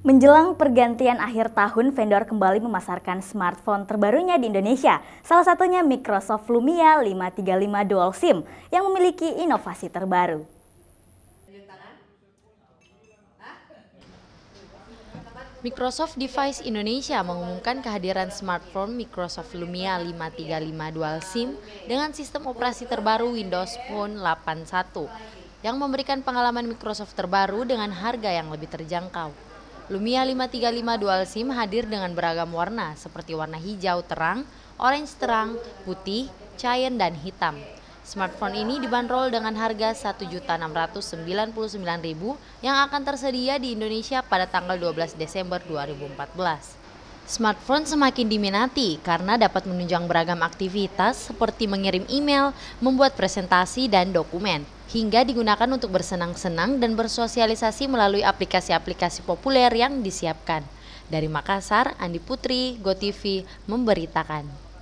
Menjelang pergantian akhir tahun, vendor kembali memasarkan smartphone terbarunya di Indonesia. Salah satunya Microsoft Lumia 535 Dual SIM yang memiliki inovasi terbaru. Microsoft Device Indonesia mengumumkan kehadiran smartphone Microsoft Lumia 535 Dual SIM dengan sistem operasi terbaru Windows Phone 81 yang memberikan pengalaman Microsoft terbaru dengan harga yang lebih terjangkau. Lumia 535 Dual SIM hadir dengan beragam warna seperti warna hijau terang, orange terang, putih, cyan, dan hitam. Smartphone ini dibanderol dengan harga Rp1.699.000 yang akan tersedia di Indonesia pada tanggal 12 Desember 2014. Smartphone semakin diminati karena dapat menunjang beragam aktivitas seperti mengirim email, membuat presentasi dan dokumen, hingga digunakan untuk bersenang-senang dan bersosialisasi melalui aplikasi-aplikasi populer yang disiapkan. Dari Makassar, Andi Putri, GoTV memberitakan.